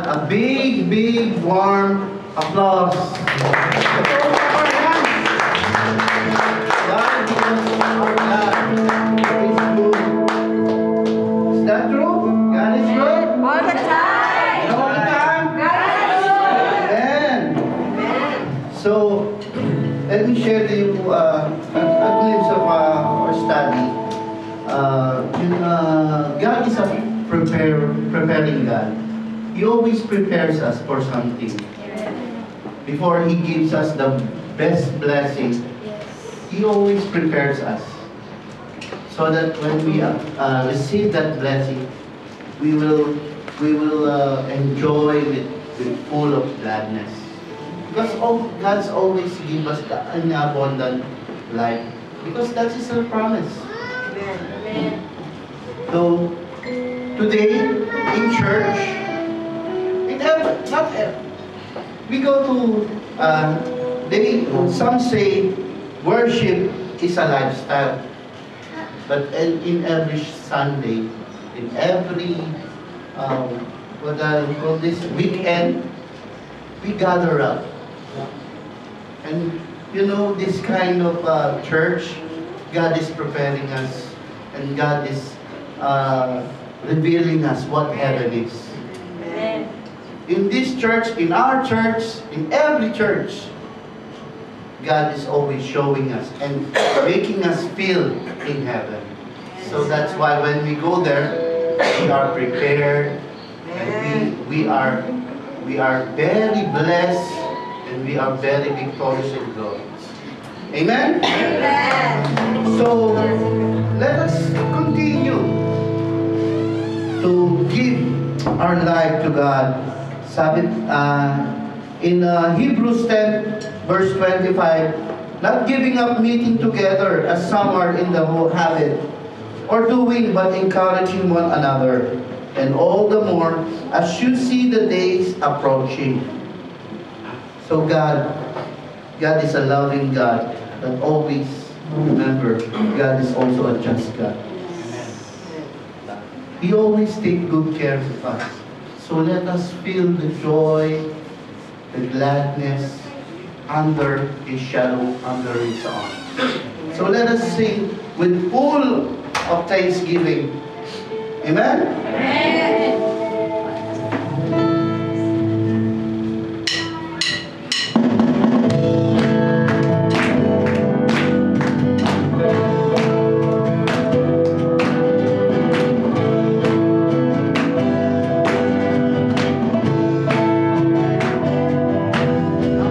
A big, big, warm applause. Is that true? God is good? All the time. All the time? Amen. So, let me share to you a glimpse of our study. God is a preparing God. He always prepares us for something. Before He gives us the best blessing, He always prepares us. So that when we receive that blessing, we will enjoy with full of gladness. Because God's always give us an abundant life. Because that is our promise. Amen. So, today, in church, we go to, some say worship is a lifestyle. But in every Sunday, in every, what I call this, weekend, we gather up. And you know, this kind of church, God is preparing us. And God is revealing us what heaven is. Amen. In this church, in our church, in every church, God is always showing us and making us feel in heaven. So that's why when we go there, we are prepared, and we are very blessed, and we are very victorious in God. Amen? Amen. So, let us continue to give our life to God. Sabi, in Hebrews 10, verse 25, not giving up meeting together as some are in the habit, or doing, but encouraging one another, and all the more as you see the days approaching. So God is a loving God, but always remember, God is also a just God. He always takes good care of us. So let us feel the joy, the gladness under His shadow, under His arm. So let us sing with full of thanksgiving. Amen? Amen. Oh,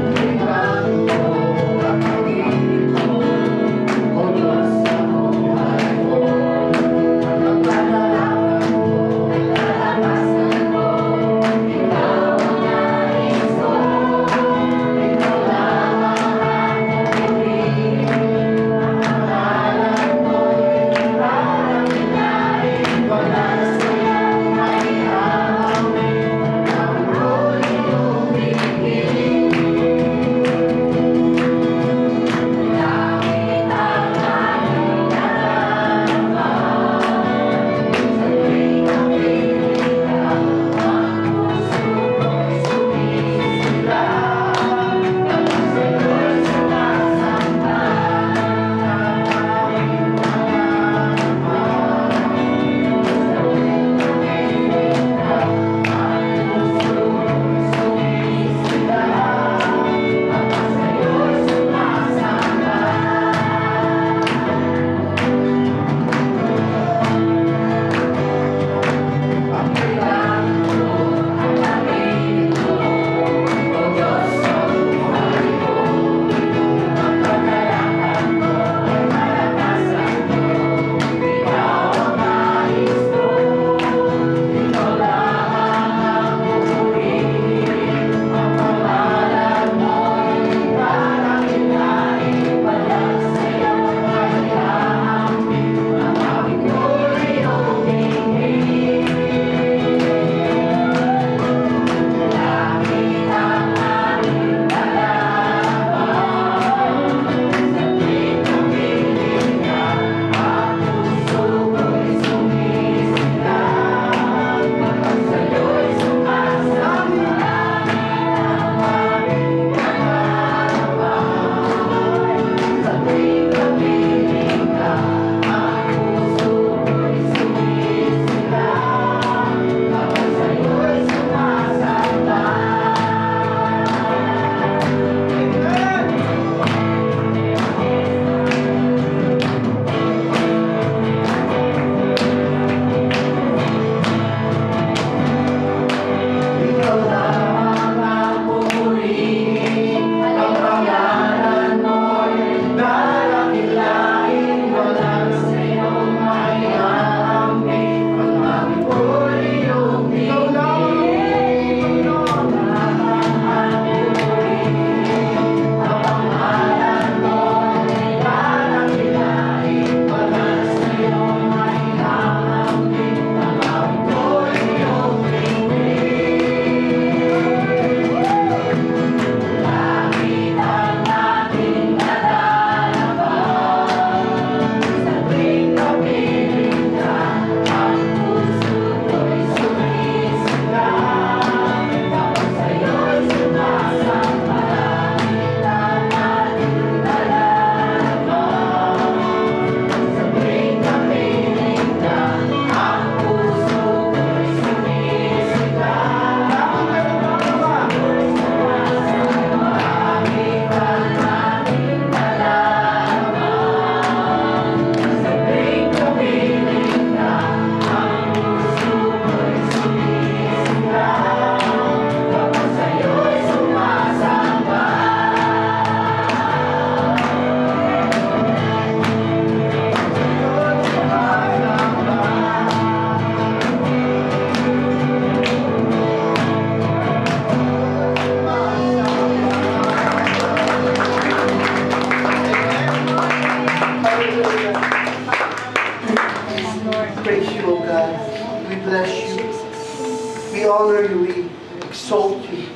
praise you, O God. We bless you. We honor you. We exalt you.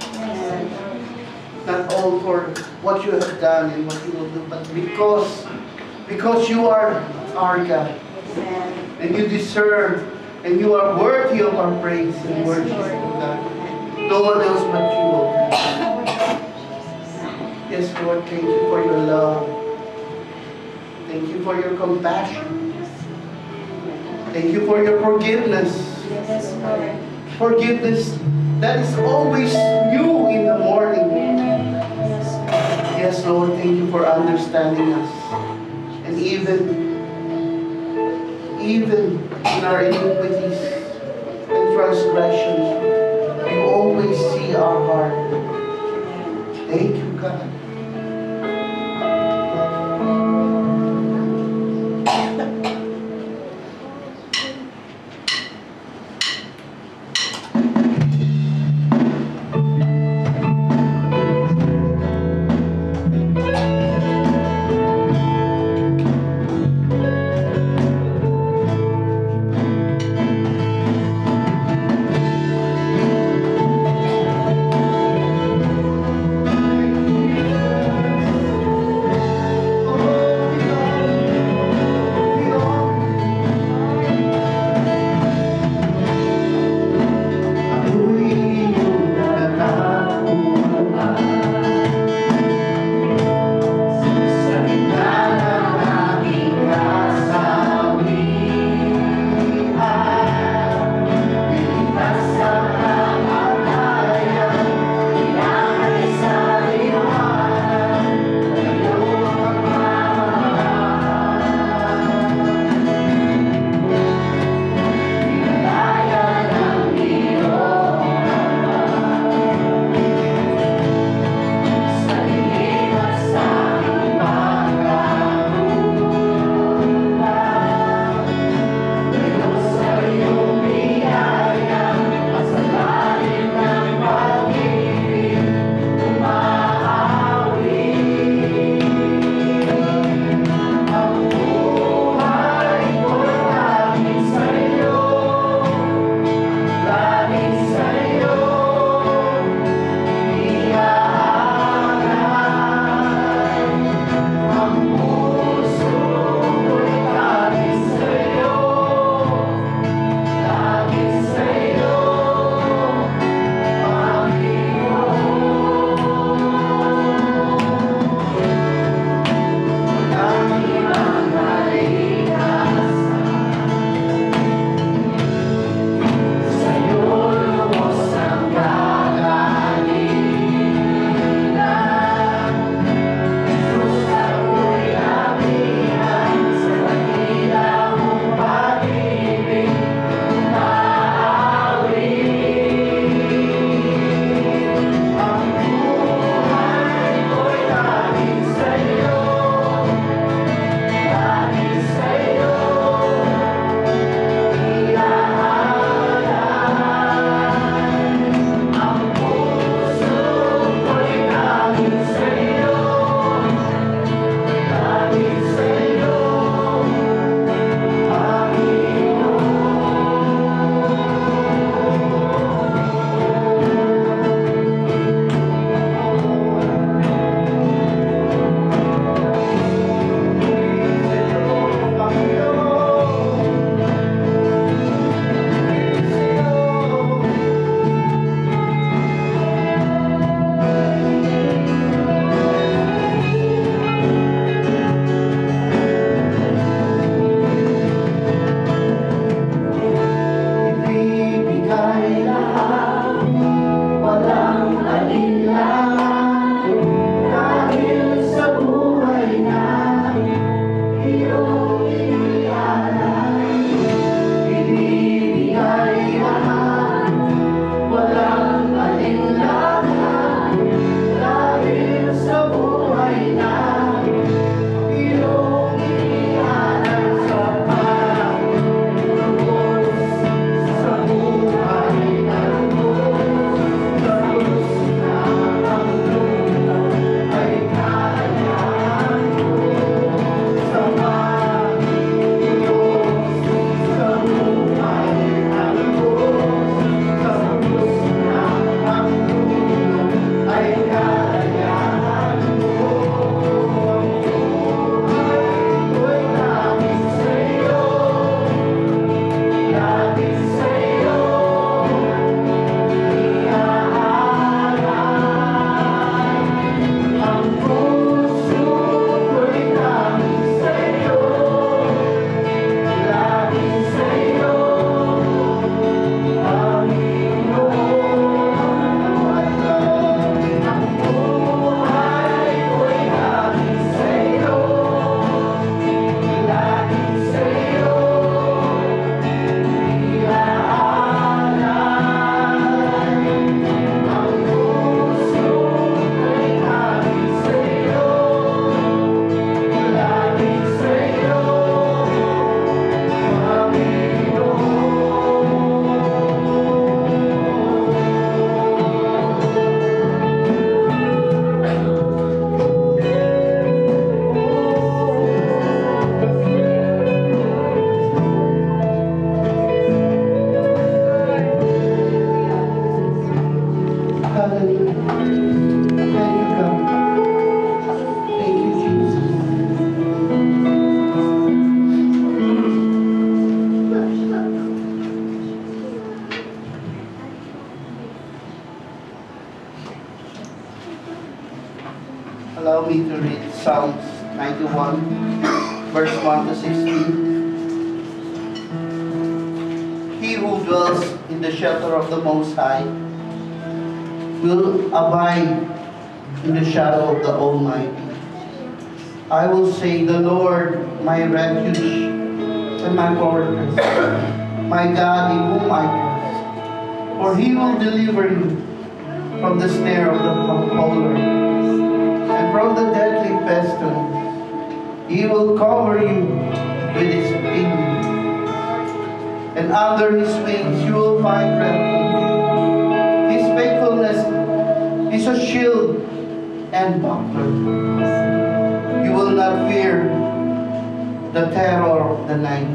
Not all for what you have done and what you will do, but because you are our God. And you deserve and you are worthy of our praise and worship, O God. No one else but you, O God. Yes, Lord, thank you for your love. Thank you for your compassion. Thank you for your forgiveness. Forgiveness that is always new in the morning. Yes, Lord, thank you for understanding us. And even in our iniquities and transgressions, you always see our heart. Thank you, God. allow me to read Psalms 91, verse 1 to 16. He who dwells in the shelter of the Most High will abide in the shadow of the Almighty. I will say, the Lord, my refuge and my fortress, my God in whom I trust. For He will deliver you from the snare of the fowler and from the deadly pestilence. He will cover you with His pinions, and under His wings you will find refuge. His faithfulness is a shield and buckler. You will not fear the terror of the night,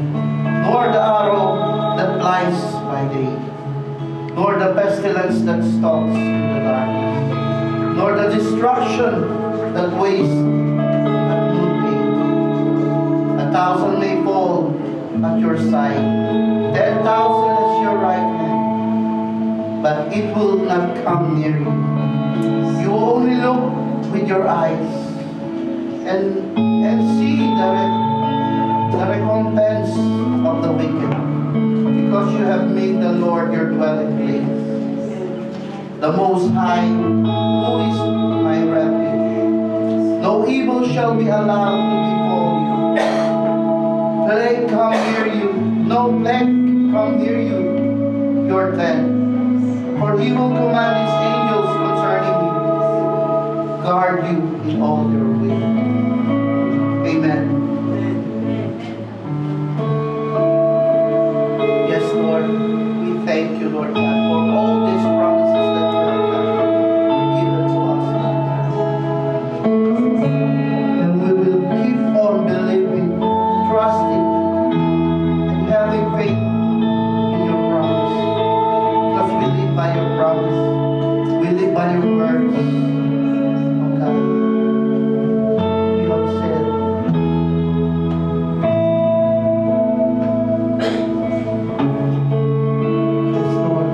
nor the arrow that flies by day, nor the pestilence that stalks in the darkness, nor the destruction that wastes at noonday. 1,000 may fall at your side, 10,000 at your right hand, but it will not come near you. You will only look with your eyes and see the recompense of the wicked, because you have made the Lord your dwelling place, the Most High, who is my refuge. No evil shall be allowed to befall you. Plague come near you, no plague come near you, your tent. For He will command His angels concerning you, guard you in all your ways. Amen. Yes, Lord, we thank you, Lord God, for all these promises that you have given to us, Lord God. And we will keep on believing, trusting, and having faith in your promise. Because we live by your promise. We live by your words. Oh God, you have said, yes, Lord,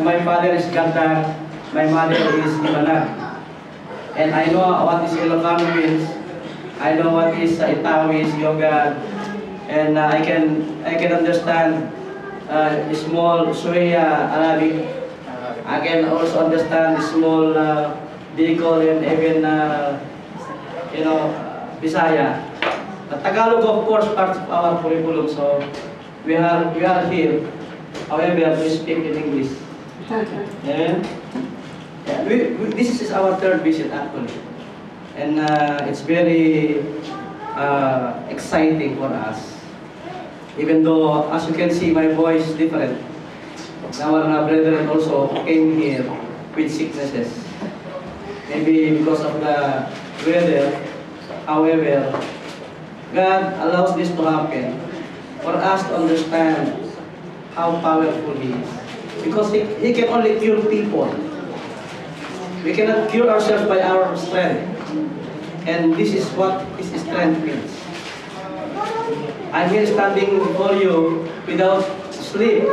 my father is Gantang, my mother is Ibanag. And I know what is Ilocano means. I know what is Itawis, yoga, and I can understand small Sueya Arabic. I can also understand small Bicol and even Bisaya. Tagalog, of course, part of our curriculum. So we are here. However, we speak in English. Amen. Yeah, this is our third visit actually, and it's very exciting for us. Even though, as you can see, my voice is different. Our brethren also came here with sicknesses. Maybe because of the weather. However, God allows this to happen for us to understand how powerful He is. Because He can only cure people. We cannot cure ourselves by our strength. And this is what His strength means. I'm here standing before you without sleep.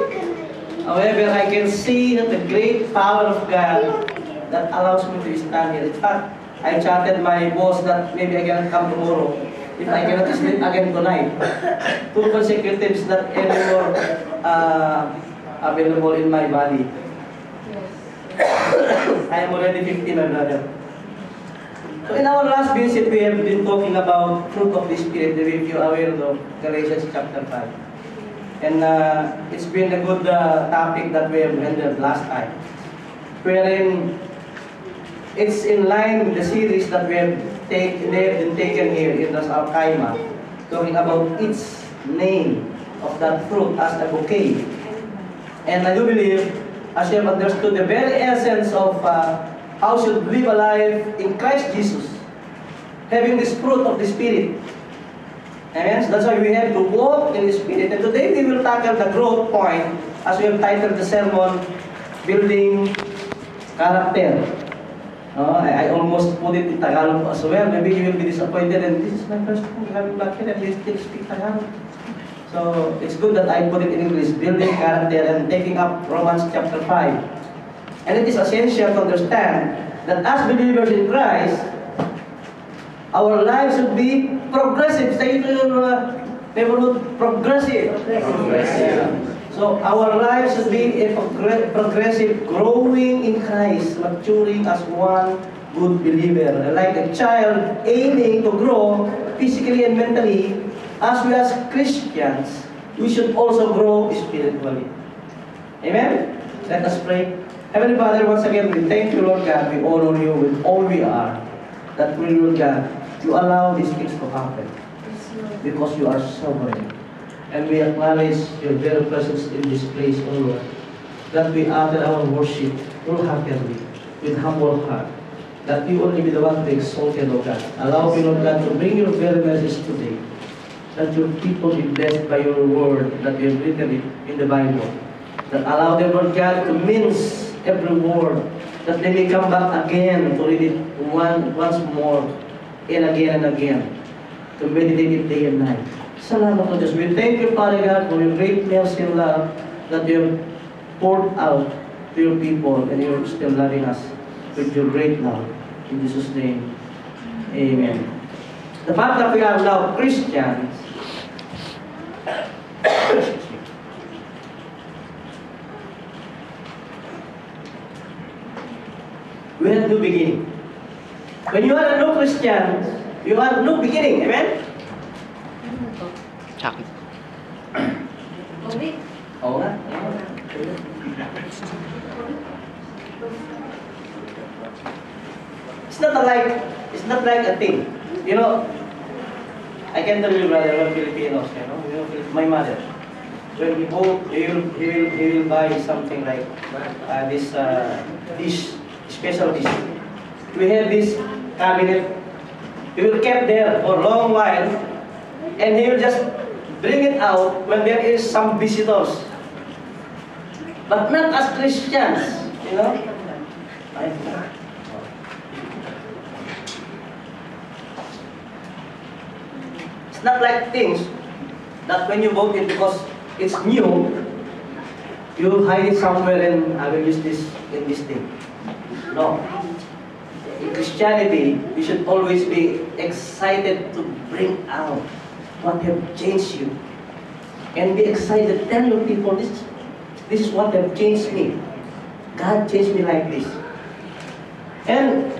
However, I can see the great power of God that allows me to stand here. In fact, I chatted my boss that maybe I cannot come tomorrow if I cannot sleep again tonight. 2 consecutives not anymore available in my body. I am already 50, my brother. So in our last visit, we have been talking about fruit of the Spirit, if you are aware of Galatians chapter 5. And it's been a good topic that we have handled last time. Wherein it's in line with the series that we have been taken here in this Al-Qaima, talking about its name of that fruit as a bouquet. And I do believe, as you have understood the very essence of how should live a life in Christ Jesus, having this fruit of the Spirit. Amen? So that's why we have to walk in the Spirit. And today we will tackle the growth point, as we have titled the sermon, Building Character. I almost put it in Tagalog as well. Maybe you will be disappointed, and this is my first time coming back here and we still speak Tagalog. So it's good that I put it in English, building character, and taking up Romans chapter 5. And it is essential to understand that as believers in Christ, our lives should be progressive. Say to your neighborhood, progressive. Yeah. So our lives should be a progressive, growing in Christ, maturing as one good believer. Like a child aiming to grow physically and mentally, as we as Christians, we should also grow spiritually. Amen? Let us pray. Heavenly Father, once again, we thank you, Lord God. We honor you with all we are. That we, Lord God, you allow these things to happen. Because you are sovereign. And we acknowledge your very presence in this place, O Lord. That we utter our worship wholeheartedly, with humble heart. That you only be the one to exalt you, Lord God. Allow me, Lord God, to bring your very message today. That your people be blessed by your word that you have written in the Bible. That allow them, Lord God, to mince every word. That they may come back again to read it once more and again. To meditate it day and night. Salamat to Diyos. We thank you, Father God, for your great mercy and love that you have poured out to your people, and you're still loving us with your great love. In Jesus' name, amen. The fact that we are now Christians, we have new beginning. When you are a new Christian, you are new beginning. Amen? Oo nga. It's not like a thing. You know, I can tell you, brother, we're Filipinos, you know, my mother. When he will buy something like this dish, special dish. We have this cabinet. He will keep there for a long while, and he will just bring it out when there is some visitors. But not as Christians, you know. It's not like things that when you bought it because it's new, you hide it somewhere and I will use this in this thing. No. In Christianity, we should always be excited to bring out what have changed you. And be excited, tell your people, this is what have changed me. God changed me like this. And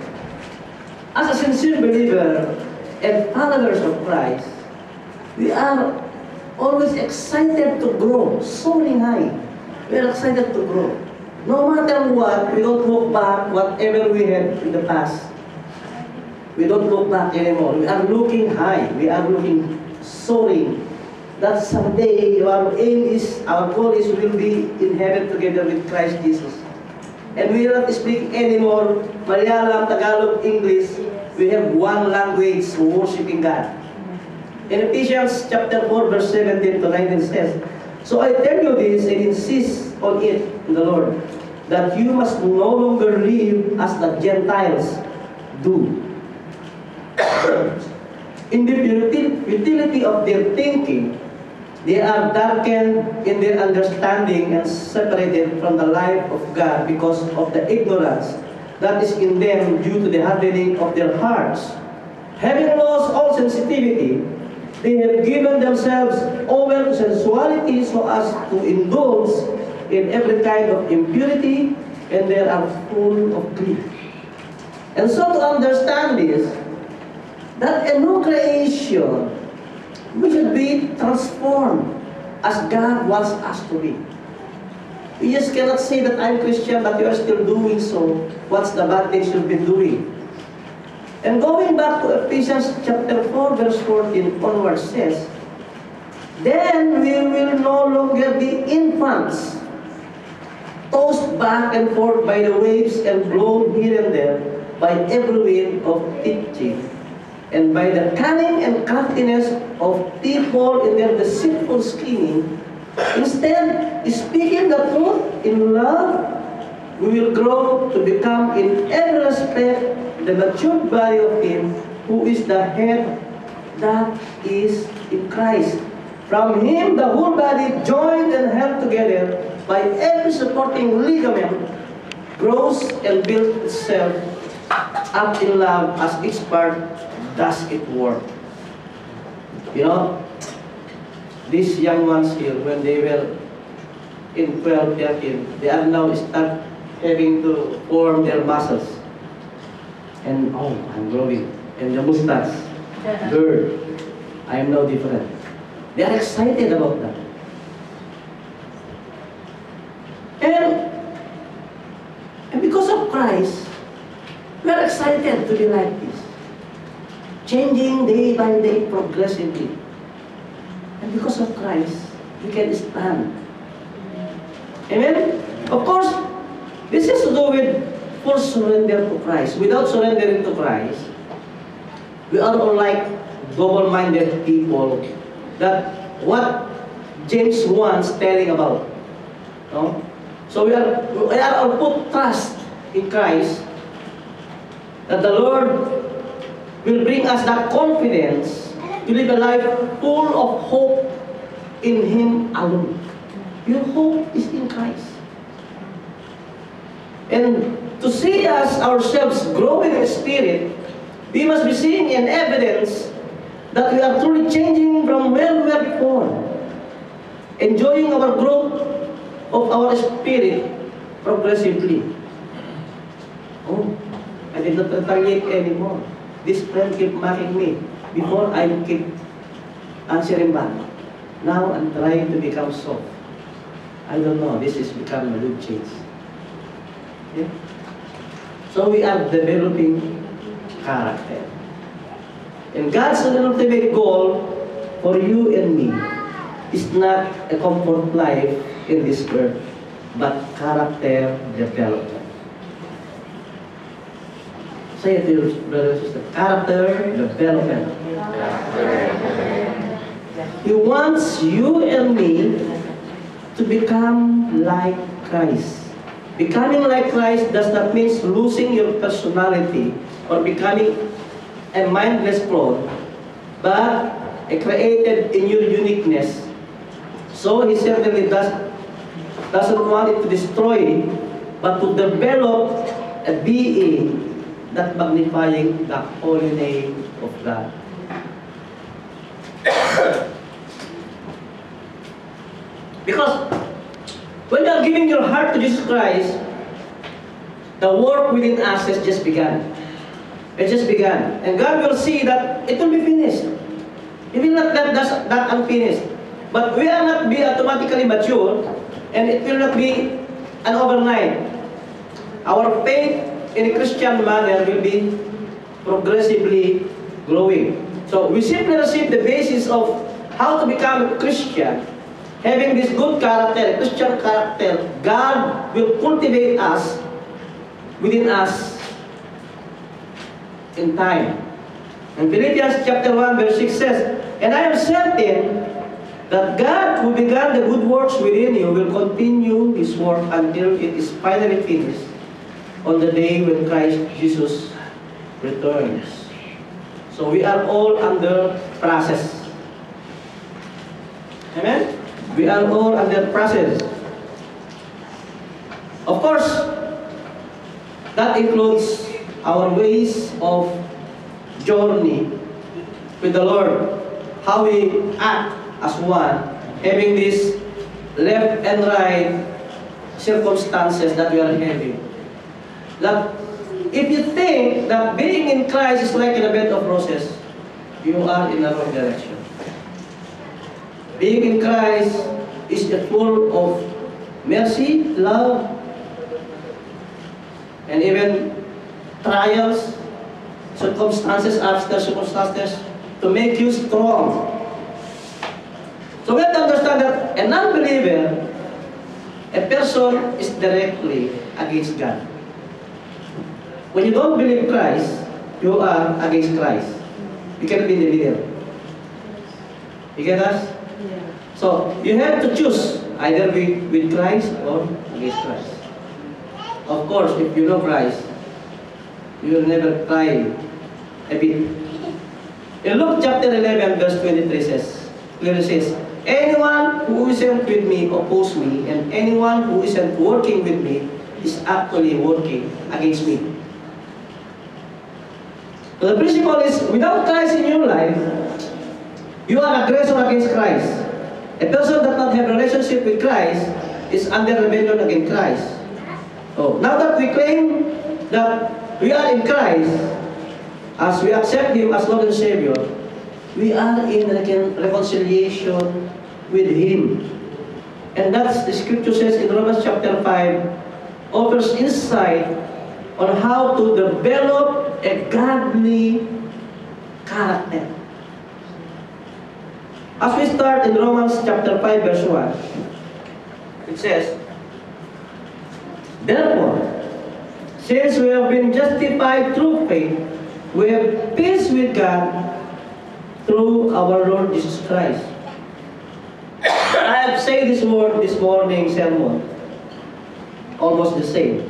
as a sincere believer and followers of Christ, we are always excited to grow, soaring high. We are excited to grow. No matter what, we don't look back whatever we had in the past. We don't look back anymore. We are looking high. We are looking soaring. That someday our aim is, our goal is, we will be in heaven together with Christ Jesus. And we are not speaking anymore Malayalam, Tagalog, English. We have one language worshiping God. In Ephesians chapter 4, verse 17 to 19 says, "So I tell you this and insist on it in the Lord, that you must no longer live as the Gentiles do, in the futility of their thinking. They are darkened in their understanding and separated from the life of God because of the ignorance that is in them due to the hardening of their hearts. Having lost all sensitivity, they have given themselves over to sensuality so as to indulge in every kind of impurity, and they are full of grief." And so to understand this, that a new creation, we should be transformed as God wants us to be. We just cannot say that I'm Christian but you are still doing so. What's the bad things you've been doing? And going back to Ephesians chapter 4 verse 14 onwards says, "Then we will no longer be infants, tossed back and forth by the waves and blown here and there by every wind of teaching, and by the cunning and craftiness of people in their deceitful scheming. Instead, speaking the truth in love, we will grow to become in every respect the mature body of Him who is the head, that is in Christ. From Him the whole body, joined and held together by every supporting ligament, grows and builds itself up in love as each part does its work." You know, these young ones here, when they were in 12, 13, they are now start having to form their muscles. And oh, I'm growing. And the mustache, bird, I am now different. They are excited about that. And because of Christ, we are excited to be like this. Changing day by day progressively. And because of Christ, we can stand. Amen? Of course, this has to do with full surrender to Christ. Without surrendering to Christ, we are all like double-minded people that what James 1 is telling about. No? So we are all put trust in Christ that the Lord will bring us that confidence to live a life full of hope in Him alone. Your hope is in Christ. And to see us ourselves growing in the Spirit, we must be seeing in evidence that we are truly changing from where we were before, enjoying our growth of our spirit progressively. Oh, I did not retaliate anymore. This friend kept mocking me. Before, I keep answering back. Now, I'm trying to become soft. I don't know, this is becoming a good change. Okay? So we are developing character. And God's ultimate goal for you and me is not a comfort life in this earth, but character development. Say it to your brother and sister. Character development. He wants you and me to become like Christ. Becoming like Christ does not mean losing your personality or becoming a mindless clone, but created in your uniqueness. So He certainly does doesn't want it to destroy, but to develop a being that magnifying the holy name of God. Because when you are giving your heart to Jesus Christ, the work within us has just begun. It just began. And God will see that it will be finished. He will not let that unfinished. But we are not be automatically mature, and it will not be an overnight. Our faith in a Christian manner will be progressively growing. So we simply receive the basis of how to become a Christian. Having this good character, Christian character, God will cultivate us, within us, in time. And Philippians chapter 1 verse 6 says, "And I am certain that God who began the good works within you will continue His work until it is finally finished on the day when Christ Jesus returns." So we are all under process. Amen? We are all under process. Of course, that includes our ways of journey with the Lord, how we act as one, having these left and right circumstances that we are having. That if you think that being in Christ is like in a bed of roses, you are in the wrong direction. Being in Christ is full of mercy, love, and even trials, circumstances after circumstances to make you strong. So we have to understand that a non-believer, a person is directly against God. When you don't believe Christ, you are against Christ. You cannot be in the middle. You get us? So you have to choose either with Christ or against Christ. Of course, if you know Christ, you will never cry a bit. In Luke chapter 11 verse 23 clearly says, "Anyone who isn't with me opposes me, and anyone who isn't working with me is actually working against me." So the principle is, without Christ in your life, you are aggressor against Christ. A person that does not have a relationship with Christ is under rebellion against Christ. So now that we claim that we are in Christ, as we accept Him as Lord and Savior, we are in reconciliation with Him. And that's the scripture says in Romans chapter 5, offers insight on how to develop a godly character. As we start in Romans chapter 5 verse 1, it says, "Therefore, since we have been justified through faith, we have peace with God through our Lord Jesus Christ." I have said this word this morning sermon, almost the same,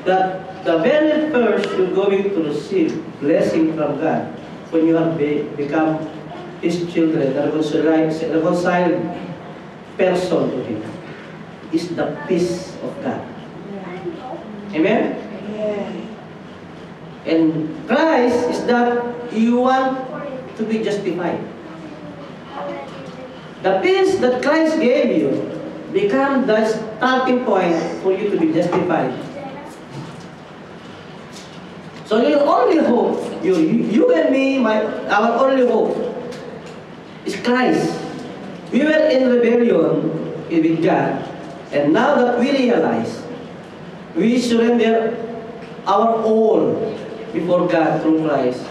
that the very first you're going to receive blessing from God when you have become His children, the reconciled person to Him, is the peace of God. Amen? And Christ is that you want to be justified. The peace that Christ gave you become the starting point for you to be justified. So your only hope, you and me, our only hope is Christ. We were in rebellion with God, and now that we realize, we surrender our all before God through Christ,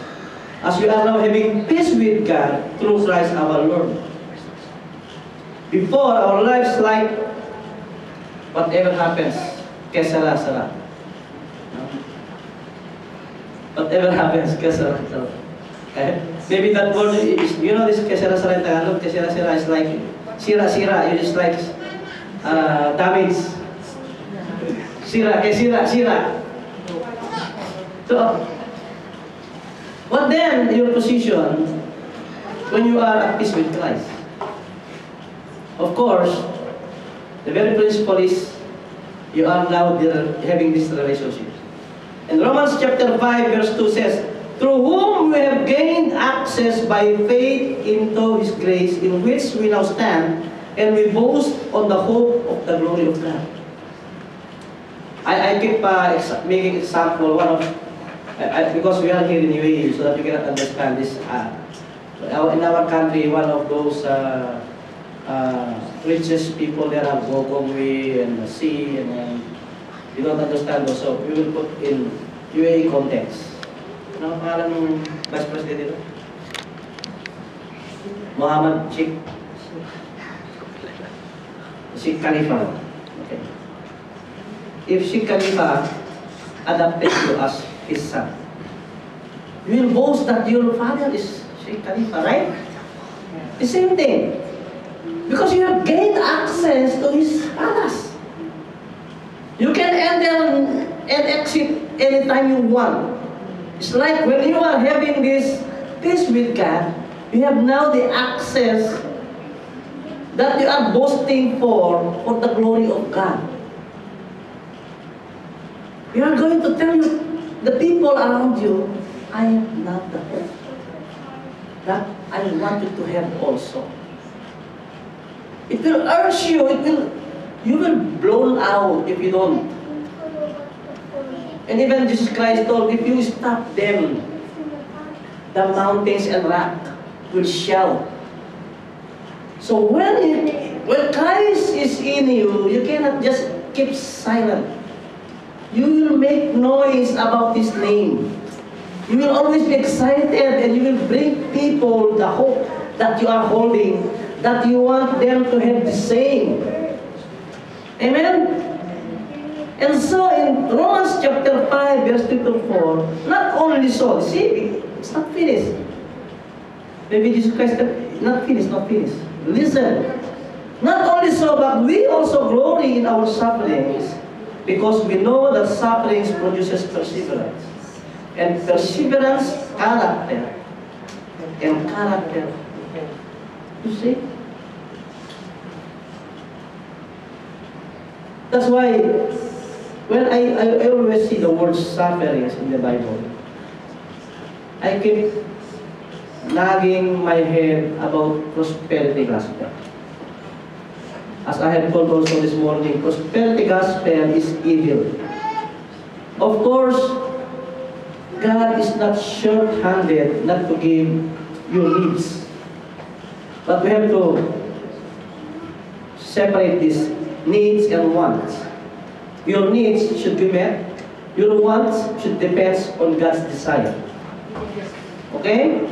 as we are now having peace with God through Christ our Lord. Before, our lives like whatever happens, que sera, sera. Whatever happens, que sera, sera. Okay? Maybe that word is, you know this que sera, sera in Tagalog, que sera, sera is like sira, sira, it is like damage. Sira, que sira, sira. So, what then your position when you are at peace with Christ? Of course, The very principle is you are now having this relationship. And Romans chapter 5 verse 2 says, through whom we have gained access by faith into His grace, in which we now stand, and we boast on the hope of the glory of God. I keep making example, because we are here in UAE, so that you cannot understand this. In our country, one of those richest people there are Gokongwei and Sea, and you don't understand those, so we will put in UAE context. Ano ang pangalan ng Vice President dito? Mohammed Sheikh Khalifa. Okay. If Sheikh Khalifa adopted you as his son, you will boast that your father is Sheikh Khalifa, right? The same thing. Because you have gained access to his palace. You can enter and exit anytime you want. It's like when you are having this peace with God, you have now the access that you are boasting for the glory of God. You are going to tell the people around you, I am not the hope that I wanted to have also. It will urge you, you will blow out if you don't. And even Jesus Christ told, if you stop them, the mountains and rock will shout. So when Christ is in you, you cannot just keep silent. You will make noise about His name. You will always be excited, and you will bring people the hope that you are holding, that you want them to have the same. Amen? And so in Romans chapter 5, verse 2 to 4, not only so, see, it's not finished. Maybe Jesus Christ, not finished. Listen, not only so, but we also glory in our sufferings, because we know that sufferings produces perseverance. And perseverance, character. And character. You see? That's why, when I always see the word sufferings in the Bible, I keep nagging my head about prosperity gospel. As I have told also this morning, prosperity gospel is evil. Of course, God is not short-handed not to give your needs. But we have to separate these needs and wants. Your needs should be met. Your wants should depend on God's desire. Okay?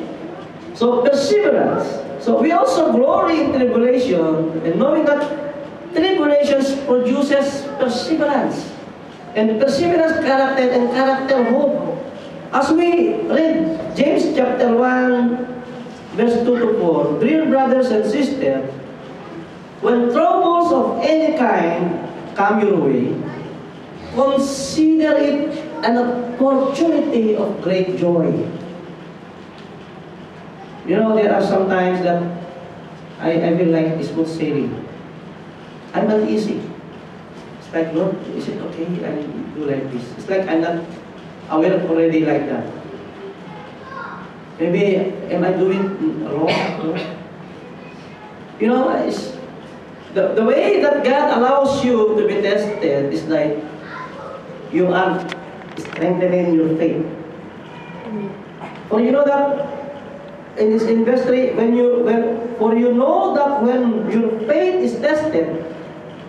So perseverance. So we also glory in tribulation, and knowing that tribulations produces perseverance. And perseverance, character, and character, hope. As we read James chapter 1, verse 2 to 4, dear brothers and sisters, when troubles of any kind come your way, consider it an opportunity of great joy. You know, there are some times that I feel like smooth sailing. I'm not easy. It's like, Lord, is it okay I do like this? It's like I'm not aware already like that. Maybe, am I doing wrong? You know, it's, the way that God allows you to be tested is like you are strengthening your faith. For you know that in this industry, when you know that when your faith is tested,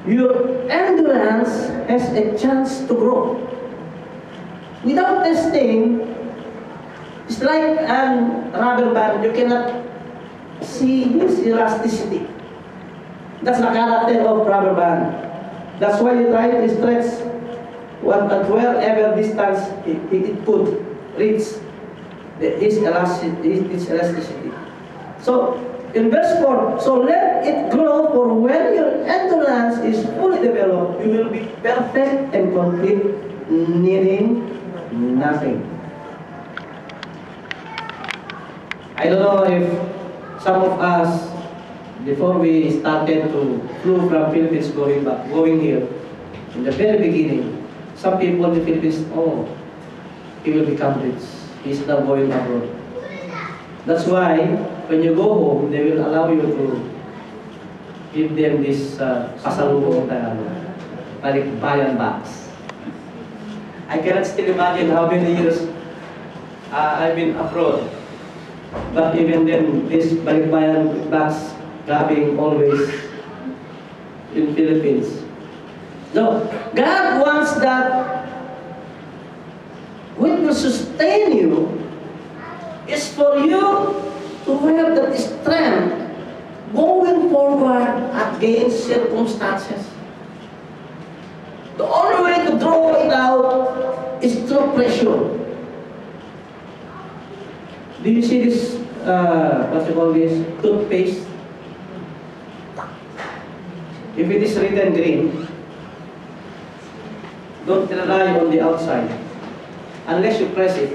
your endurance has a chance to grow. Without testing, it's like a rubber band. You cannot see his elasticity. That's the character of rubber band. That's why you try to stretch wherever distance it could reach its elasticity. So, in verse 4, so let it grow, for when your endurance is fully developed, you will be perfect and complete, needing nothing. I don't know if some of us before we started to flew from Philippines going here, in the very beginning, some people in the Philippines, oh, he will become rich. He's not going abroad. That's why when you go home, they will allow you to give them this pasalubong balikbayan box. I cannot still imagine how many years I've been abroad. But even then, this balikbayan box grabbing always in Philippines. So, God wants that what will sustain you is for you to have that strength going forward against circumstances. The only way to draw it out is through pressure. Do you see this, what you call this, toothpaste? If it is written green, don't rely on the outside. Unless you press it,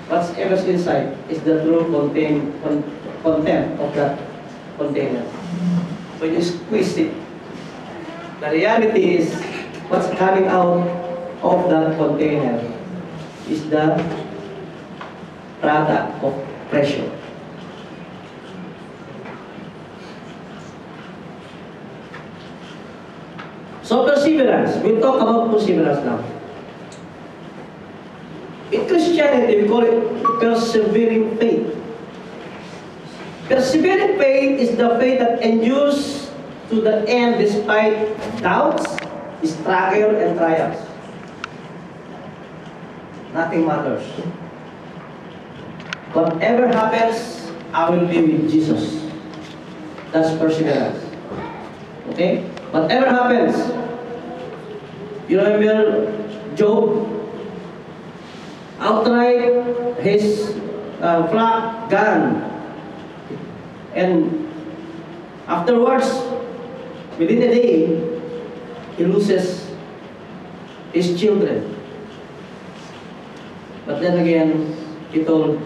whatever's inside is the true content of that container. When you squeeze it, the reality is what's coming out of that container is the product of pressure. So perseverance, we'll talk about perseverance now. In Christianity, we call it persevering faith. Persevering faith is the faith that endures to the end despite doubts, struggle, and trials. Nothing matters. Whatever happens, I will be with Jesus. That's perseverance. Okay? Whatever happens, you remember Job outright his flock gone, and afterwards, within a day, he loses his children. But then again, he told,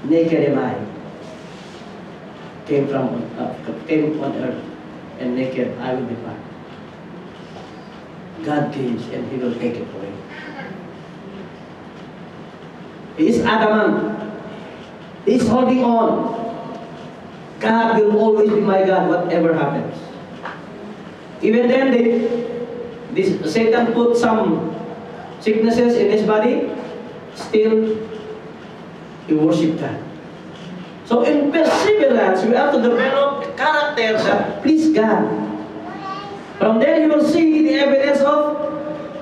naked am I, came on earth, and naked I will depart. God gives, and He will take it away. He is adamant. He is holding on. God will always be my God, whatever happens. Even then, Satan put some sicknesses in his body, still he worshiped God. So in perseverance, we have to develop a character that please God. From there, you will see the evidence of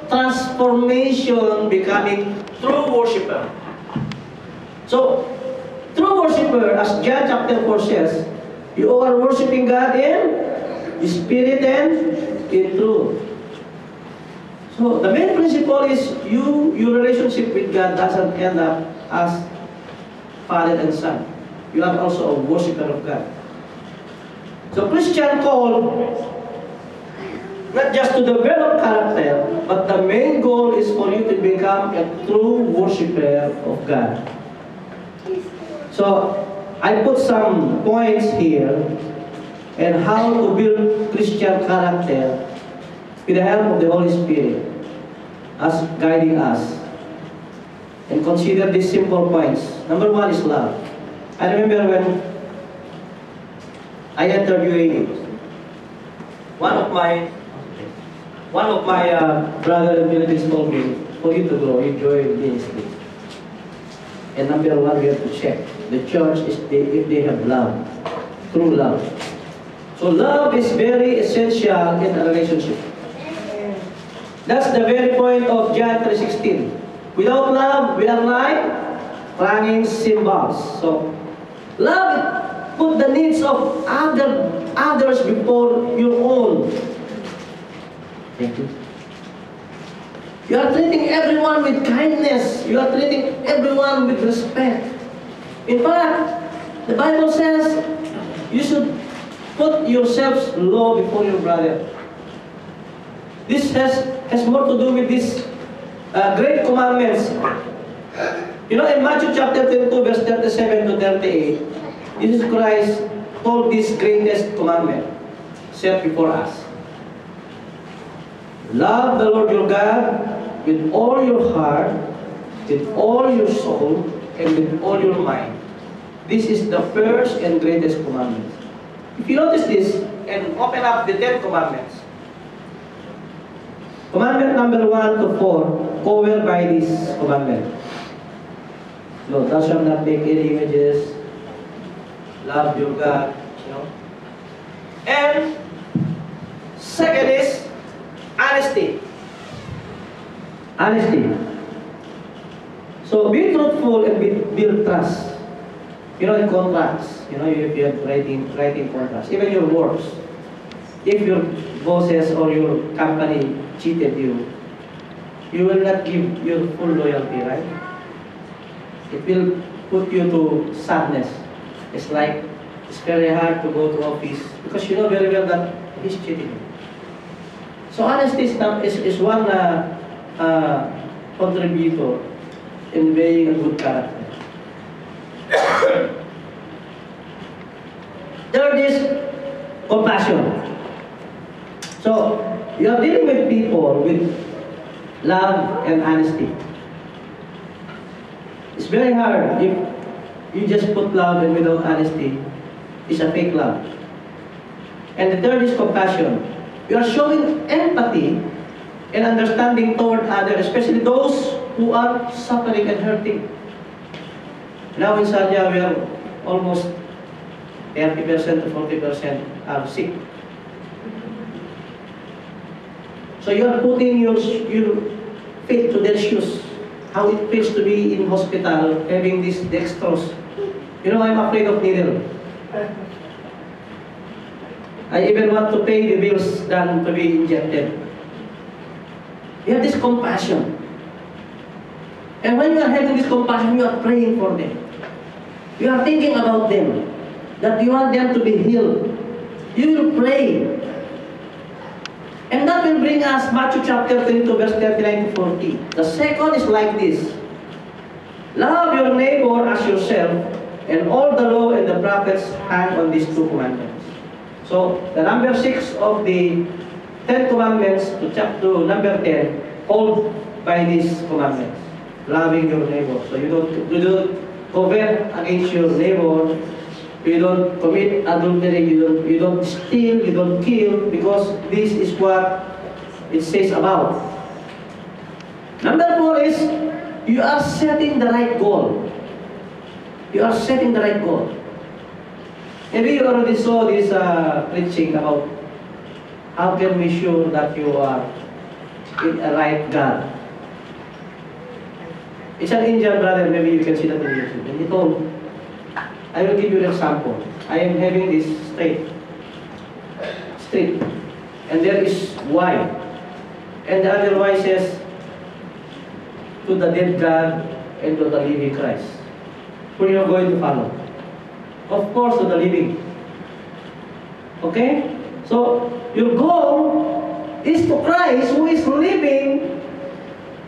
transformation, becoming true worshiper. So, true worshiper, as John chapter 4 says, you are worshiping God in spirit and in truth. So, the main principle is your relationship with God doesn't end up as father and son. You are also a worshiper of God. So, Christian call not just to develop character, but the main goal is for you to become a true worshiper of God. So, I put some points here and how to build Christian character with the help of the Holy Spirit as guiding us. And consider these simple points. Number one is love. I remember when I entered UAE, one of my brother in Philippines told me, for you to grow, you join ministry. And number one, we have to check the church if they have love, true love. So love is very essential in a relationship. That's the very point of John 3:16. Without love, we are like clanging cymbals. So love put the needs of others before your own. Thank you. You are treating everyone with kindness. You are treating everyone with respect. In fact, the Bible says you should put yourselves low before your brother. This has more to do with these great commandments. You know, in Matthew chapter 22, verse 37 to 38, Jesus Christ told this greatest commandment set before us. Love the Lord your God with all your heart, with all your soul, and with all your mind. This is the first and greatest commandment. If you notice this, and open up the 10 commandments. Commandment number 1 to 4, covered by this commandment. So, thou shalt not make any images. Love your God. And second is honesty. Honesty. So be truthful and build trust. In contracts, if you have writing contracts, even your works. If your bosses or your company cheated you, you will not give your full loyalty, right? It will put you to sadness. It's like, it's very hard to go to office because you know very well that he's cheating you. So honesty is one contributor in being a good character. Third is compassion. So you are dealing with people with love and honesty. It's very hard if you just put love and without honesty. It's a fake love. And the third is compassion. You are showing empathy and understanding toward others, especially those who are suffering and hurting. Now in Sadia, we are almost 30% to 40% are sick. So you are putting your feet to their shoes. How it feels to be in hospital having this dextrose. I'm afraid of needle. I even want to pay the bills than to be injected. You have this compassion. And when you are having this compassion, you are praying for them. You are thinking about them, that you want them to be healed. You will pray. And that will bring us Matthew chapter 22, verse 39 to 40. The second is like this. Love your neighbor as yourself, and all the law and the prophets hang on these two commandments. So, the number 6 of the 10 commandments to chapter number 10, hold by these commandments. Loving your neighbor. So you don't covet against your neighbor. You don't commit adultery. You don't steal. You don't kill, because this is what it says about. Number 4 is you are setting the right goal. You are setting the right goal. Maybe you already saw this preaching about how can we sure that you are in a right God. It's an Indian brother, maybe you can see that in YouTube. And he told, I will give you an example. I am having this street, and there is Y. And the other Y says, to the dead God and to the living Christ. Who you are going to follow? Of course, to the living. Okay? So, your goal is to Christ, who is living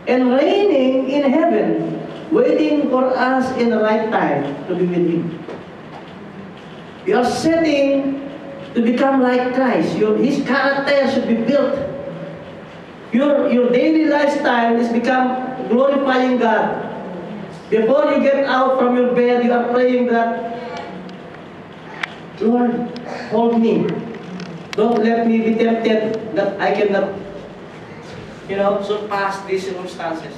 and reigning in heaven, waiting for us in the right time to be with Him. You are setting to become like Christ. His character should be built. Your daily lifestyle is become glorifying God. Before you get out from your bed, you are praying that, Lord, hold me. Don't let me be tempted that I cannot, surpass these circumstances.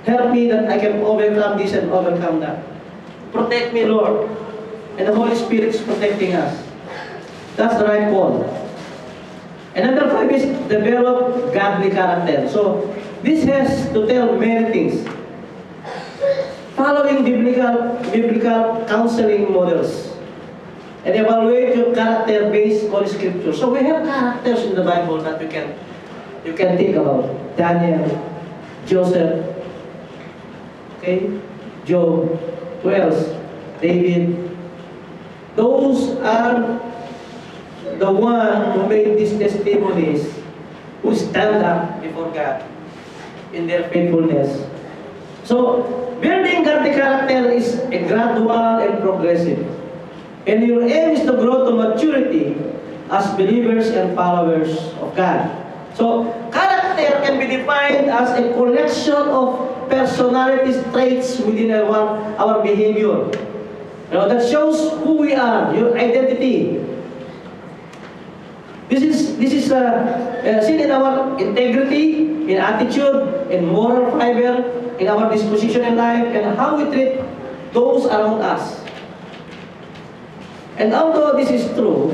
Help me that I can overcome this and overcome that. Protect me, Lord. And the Holy Spirit is protecting us. That's the right call. And number 5 is develop godly character. So, this has to tell many things. Following biblical counseling models. And evaluate your character based on Scripture. So we have characters in the Bible that you can think about. Daniel, Joseph, okay, Job, who else? David. Those are the one who made these testimonies, who stand up before God in their faithfulness. So, building godly character is a gradual and progressive. And your aim is to grow to maturity as believers and followers of God. So, character can be defined as a collection of personality traits within our behavior. You know, that shows who we are, your identity. This is seen in our integrity, in attitude, in moral fiber, in our disposition in life, and how we treat those around us. And although this is true,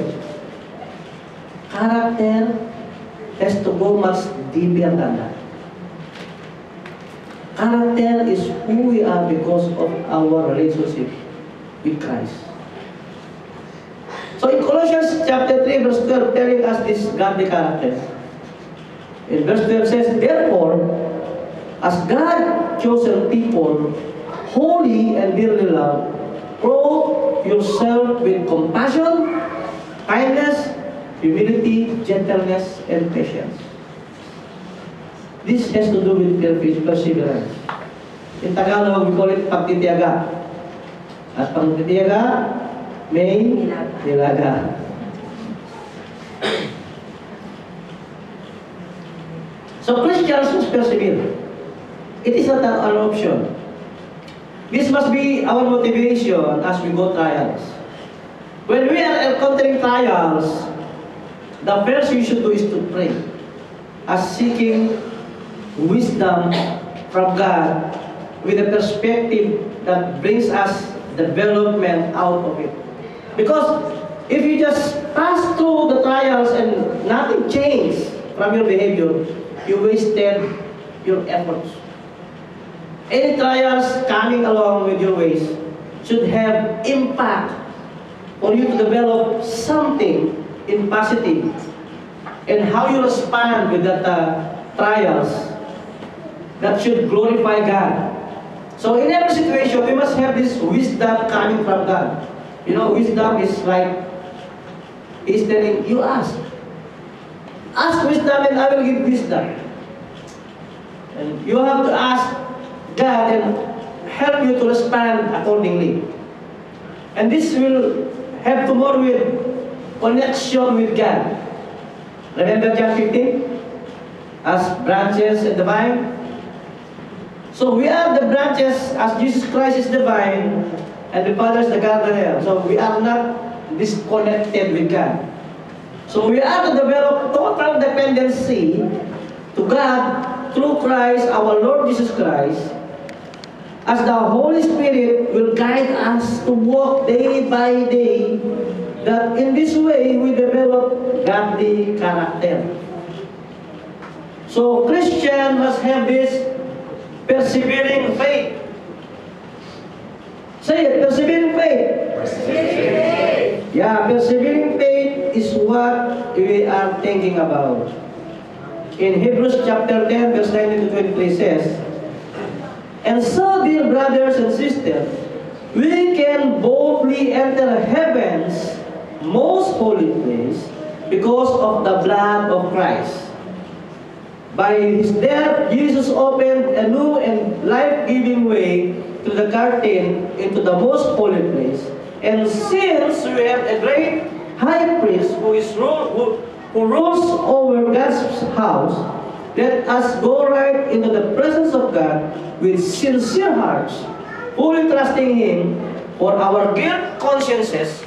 character has to go much deeper than that. Character is who we are because of our relationship with Christ. So in Colossians chapter 3, verse 12, telling us this godly character. In verse 12 says, therefore, as God-chosen people, holy and dearly loved, clothe yourself with compassion, kindness, humility, gentleness, and patience. This has to do with perseverance. In Tagalog, we call it pagtitiyaga. At pagtitiyaga, may nilaga. So Christians must persevere. It is not an option. This must be our motivation as we go trials. When we are encountering trials, the first we should do is to pray, as seeking wisdom from God with a perspective that brings us development out of it. Because if you just pass through the trials and nothing changed from your behavior, you wasted your efforts. Any trials coming along with your ways should have impact for you to develop something in positive. And how you respond with that trials, that should glorify God. So in every situation, we must have this wisdom coming from God. You know, wisdom is like, He's telling you, ask. Ask wisdom and I will give wisdom. And you have to ask God and help you to respond accordingly. And this will have to more with connection with God. Remember John 15? As branches in the vine. So we are the branches as Jesus Christ is the vine and the Father is the gardener. So we are not disconnected with God. So we are to develop total dependency to God through Christ, our Lord Jesus Christ, as the Holy Spirit will guide us to walk day by day, that in this way we develop godly character. So Christian must have this persevering faith. Say it, persevering faith. Persevering faith. Yeah, persevering faith is what we are thinking about. In Hebrews chapter 10, verse 19 to 23 says, and so, dear brothers and sisters, we can boldly enter heaven's most holy place because of the blood of Christ. By His death, Jesus opened a new and life-giving way to the curtain into the most holy place. And since we have a great high priest who rules over God's house, let us go right into the presence of God with sincere hearts, fully trusting Him, for our guilt consciences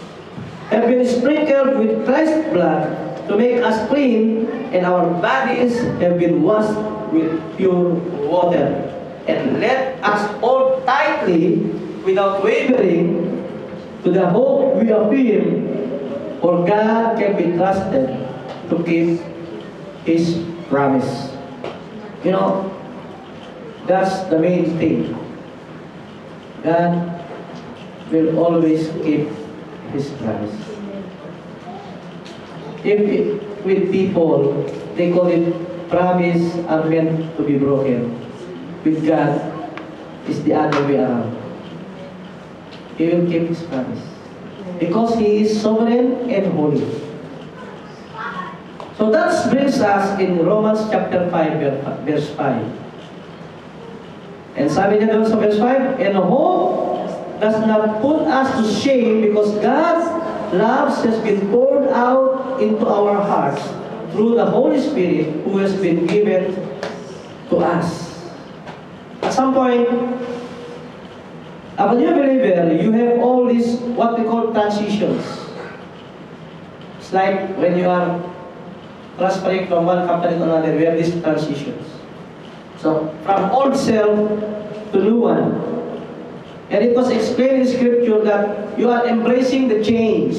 have been sprinkled with Christ's blood to make us clean, and our bodies have been washed with pure water. And let us hold tightly, without wavering, to the hope we affirm, for God can be trusted to keep His promise. You know, that's the main thing. God will always keep His promise. If with people, they call it promise are meant to be broken. With God, it's the other way around. He will keep His promise. Because He is sovereign and holy. So that brings us in Romans chapter 5, verse 5. And sabi niya doon sa verse 5, and hope does not put us to shame, because God's love has been poured out into our hearts through the Holy Spirit who has been given to us. At some point, as a new believer, you have all these what we call transitions. It's like when you are transferring from one company to another, we have these transitions. So, from old self to new one. And it was explained in Scripture that you are embracing the change.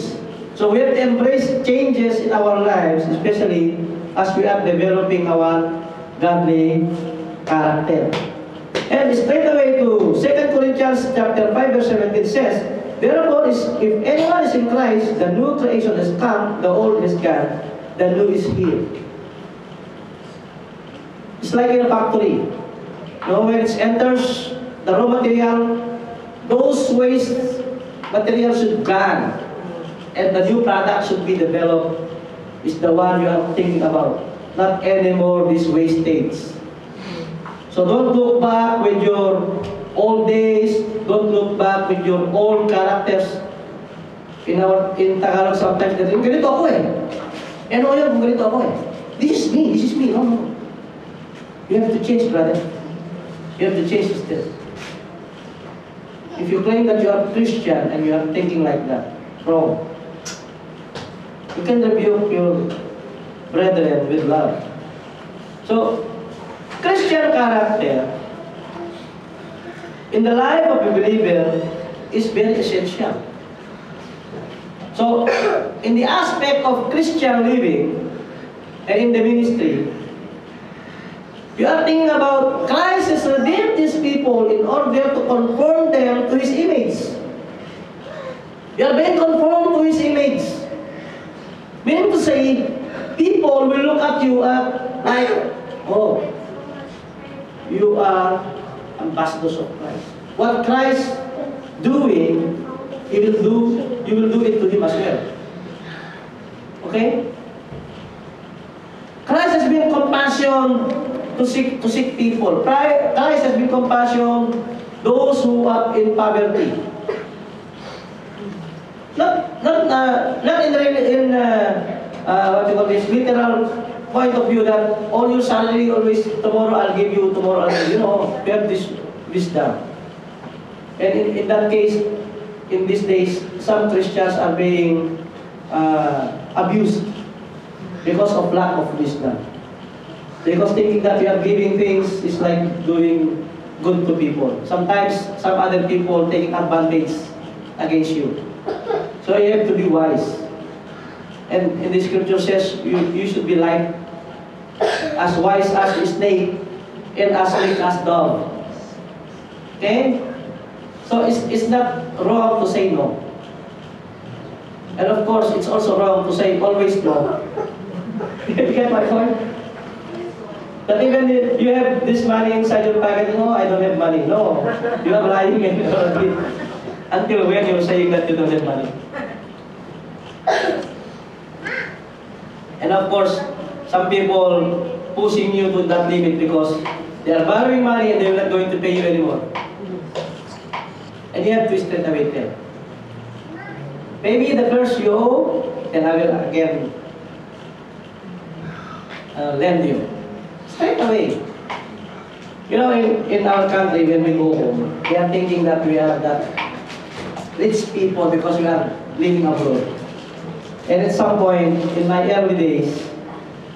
So we have to embrace changes in our lives, especially as we are developing our godly character. And straight away to 2 Corinthians chapter 5 verse 17 says, therefore, if anyone is in Christ, the new creation has come, the old is gone, the new is here. It's like in a factory. You know, when it enters the raw material, those waste materials should gone, and the new product should be developed, is the one you are thinking about, not anymore these wastage. So don't look back with your old days, don't look back with your old characters. In Tagalog sometimes, ganito ako eh. Ano yun kung ganito ako eh? This is me, no. You have to change, brother. You have to change this. If you claim that you are Christian and you are thinking like that, wrong. You can rebuke your brethren with love. So, Christian character in the life of a believer is very essential. So, in the aspect of Christian living and in the ministry, you are thinking about Christ has redeemed these people in order to conform them to His image. You are being conformed to His image. Meaning to say, people will look at you like, oh, you are ambassadors of Christ. What Christ doing, you will do it to Him as well. Okay? Christ has been compassion to seek people. Christ has been compassion those who are in poverty. Not in what you call this literal point of view that all your salary always tomorrow I'll give you, tomorrow I'll give you. No, we have this wisdom. And in that case, in these days, some Christians are being abused because of lack of wisdom. Because thinking that you are giving things is like doing good to people. Sometimes some other people taking advantage against you. So you have to be wise. And in the scripture says you should be like as wise as a snake and as slick as dove. Okay? So it's not wrong to say no. And of course, it's also wrong to say always no. You get my point? That even if you have this money inside your pocket, no, I don't have money. No, you are lying and you don't have it. Until when you're saying that you don't have money. And of course, some people pushing you to that limit because they are borrowing money and they're not going to pay you anymore. And you have to straight away tell. Maybe the first you owe, then I will again lend you. Straight away. You know, in our country, when we go home, we are thinking that we are that rich people because we are living abroad. And at some point, in my early days,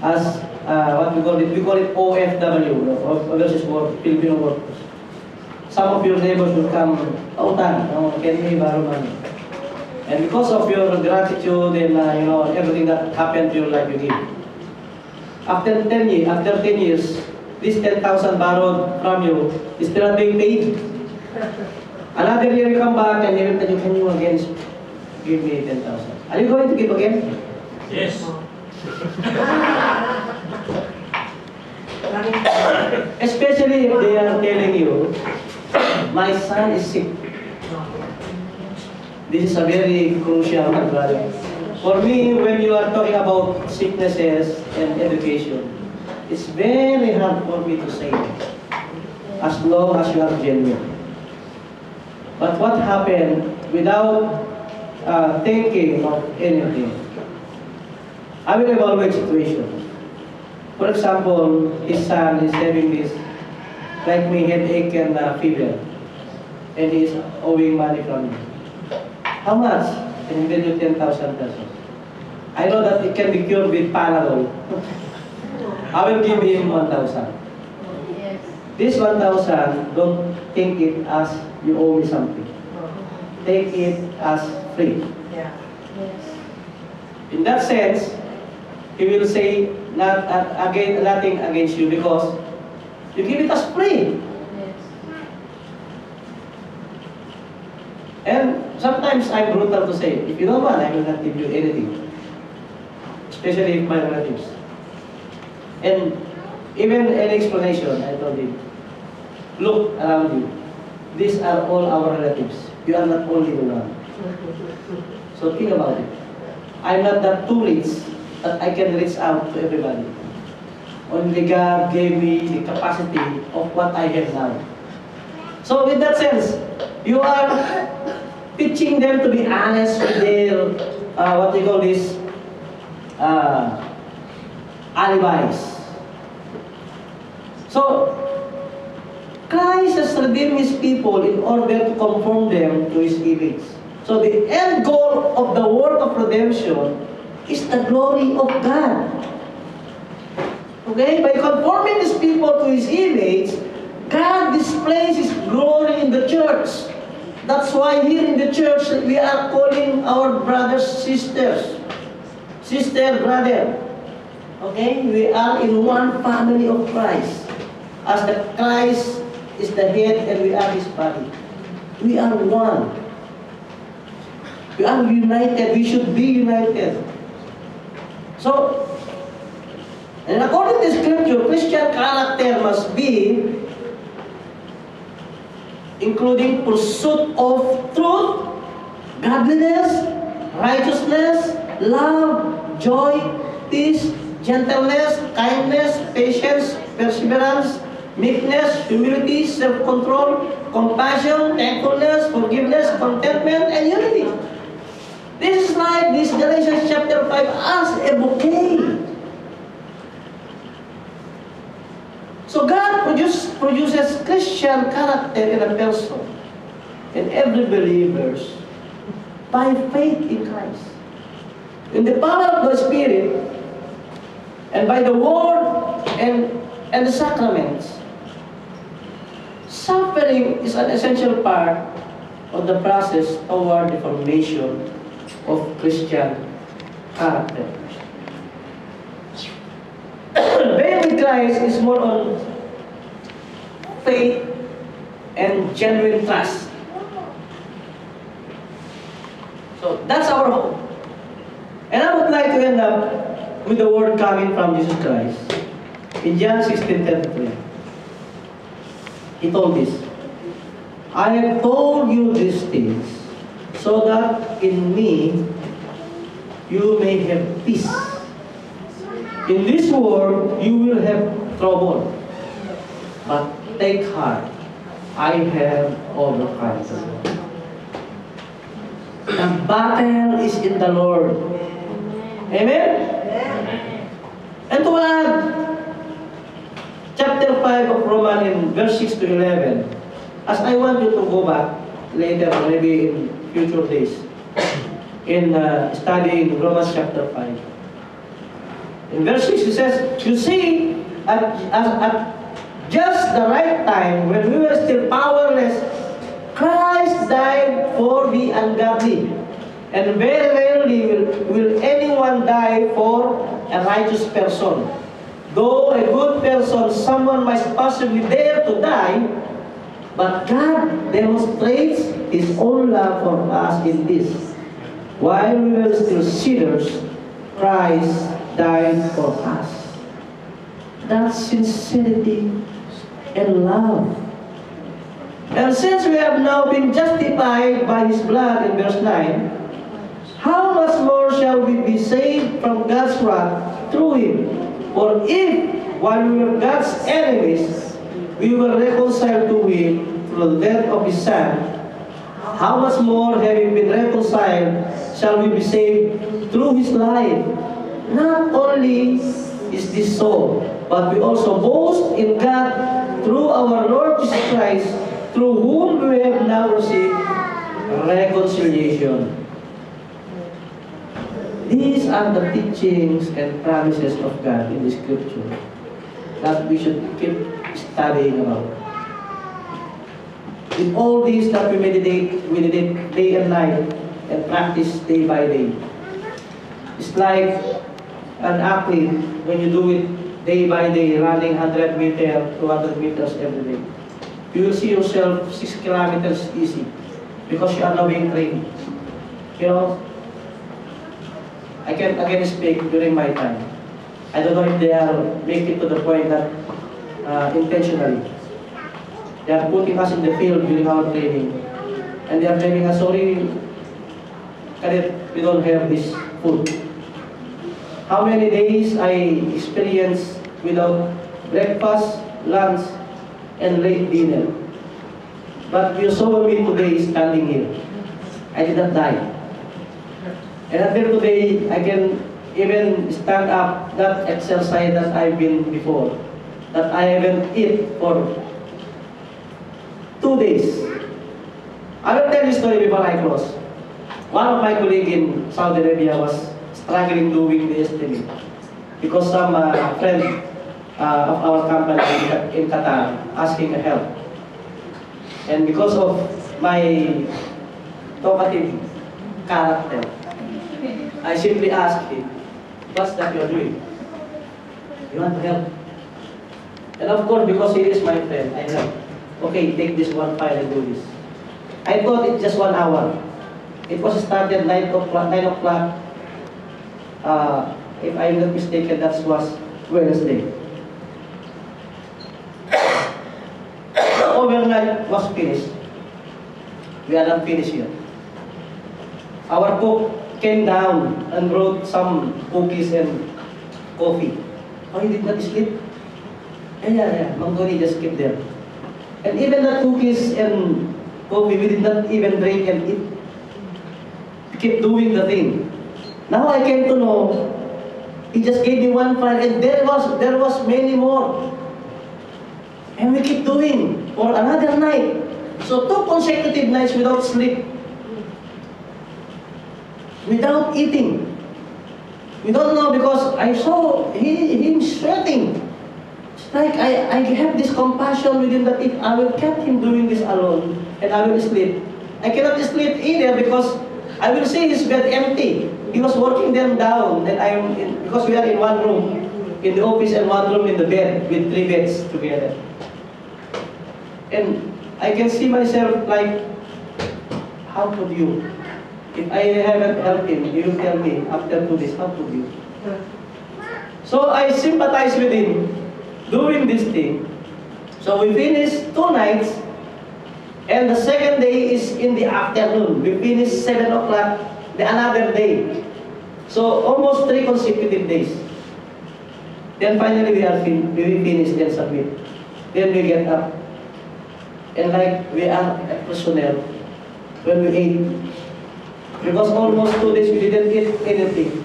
as what we call it OFW, Overseas Filipino Workers. Some of your neighbors will come, utang, can we borrow money? And because of your gratitude and you know everything that happened to your life, you give. After 10 years, this 10,000 borrowed from you is still not being paid. Another year you come back and you tell you, can you again give me 10,000? Are you going to give again? Yes. Especially if they are telling you, my son is sick. This is a very crucial one, brother. For me, when you are talking about sicknesses and education, it's very hard for me to say as long as you are genuine. But what happened without thinking of anything? I will evaluate situations. For example, his son is having this, like me, headache and fever, and he is owing money from me. How much? Can you give you 10,000 pesos? I know that it can be cured with Panadol. I will give him 1,000. Yes. This 1,000, don't think it as you owe me something. Take it as free. Yeah. Yes. In that sense, he will say nothing against you because you give it as free. Yes. And sometimes I'm brutal to say, if you don't want, I will not give you anything. Especially if my relatives. And even an explanation, I told him, look around you. These are all our relatives. You are not only the one. So think about it. I'm not that too rich that I can reach out to everybody. Only God gave me the capacity of what I have now. So with that sense, you are teaching them to be honest with their, what they call this, alibis. So, Christ has redeemed His people in order to conform them to His image. So the end goal of the work of redemption is the glory of God. Okay? By conforming His people to His image, God displays His glory in the church. That's why here in the church, we are calling our brothers, sisters. Sister, brother. Okay? We are in one family of Christ. As the Christ is the head and we are His body. We are one. We are united. We should be united. So, and according to Scripture, Christian character must be including pursuit of truth, godliness, righteousness, love, joy, peace, gentleness, kindness, patience, perseverance, meekness, humility, self-control, compassion, thankfulness, forgiveness, contentment, and unity. This is like this Galatians chapter 5 as a bouquet. So God produces Christian character in a person, in every believer, by faith in Christ. In the power of the Spirit, and by the Word and the sacraments. Suffering is an essential part of the process toward the formation of Christian character. Being with Christ is more on faith and genuine trust. So that's our hope. And I would like to end up with the word coming from Jesus Christ. In John 16:33, He told this, I have told you these things so that in me you may have peace. In this world you will have trouble, but take heart, I have overcome the world. The battle is in the Lord. Amen? And to add, chapter 5 of Romans in verse 6 to 11, as I want you to go back later, maybe in future days, in studying Romans chapter 5. In verse 6 it says, you see, at just the right time, when we were still powerless, Christ died for the ungodly. And very rarely will anyone die for a righteous person. Though a good person, someone might possibly dare to die, but God demonstrates His own love for us in this. While we were still sinners, Christ died for us. That's sincerity and love. And since we have now been justified by His blood in verse 9, how much more shall we be saved from God's wrath through Him? For if, while we were God's enemies, we were reconciled to Him through the death of His Son, how much more, having been reconciled, shall we be saved through His life? Not only is this so, but we also boast in God through our Lord Jesus Christ, through whom we have now received reconciliation. These are the teachings and promises of God in the Scripture that we should keep studying about. In all these that we meditate day and night and practice day by day. It's like an athlete when you do it day by day, running 100 meters, 200 meters every day. You will see yourself 6 kilometers easy because you are now being trained. You know, I can again speak during my time. I don't know if they are making to the point that intentionally. They are putting us in the field during our training. And they are telling us, sorry, Cadet, we don't have this food. How many days I experienced without breakfast, lunch, and late dinner. But you saw me today standing here. I did not die. And until today, I can even stand up, that exercise that I've been before, that I haven't eaten for 2 days. I will tell you a story before I close. One of my colleagues in Saudi Arabia was struggling doing the estimate because some friend of our company in Qatar asking help. And because of my talkative character, I simply asked him, what's that you're doing? You want to help? And of course, because he is my friend, I help. Okay, take this one file and do this. I thought it's just 1 hour. It was started 9 o'clock. If I'm not mistaken, that was Wednesday. Overnight was finished. We are not finished yet. Our cook came down and brought some cookies and coffee. Oh, you did not sleep? Yeah. Mangoni just kept there. And even the cookies and coffee, we did not even drink and eat. We kept doing the thing. Now I came to know, he just gave me one file, and there was many more. And we keep doing for another night. So 2 consecutive nights without sleep. Without eating. We don't know because I saw him sweating. It's like I have this compassion within that if I will keep him doing this alone and I will sleep. I cannot sleep either because I will see his bed empty. He was working them down and because we are in one room in the office and one room in the bed with 3 beds together. And I can see myself like, how could you? If I haven't helped him, he will tell me after 2 days, how could you? So I sympathize with him doing this thing. So we finished 2 nights, and the second day is in the afternoon. We finished 7 o'clock the another day. So almost 3 consecutive days. Then finally we finish and submit. Then we get up. And like we are a personnel when we ate. Because almost 2 days we didn't eat anything.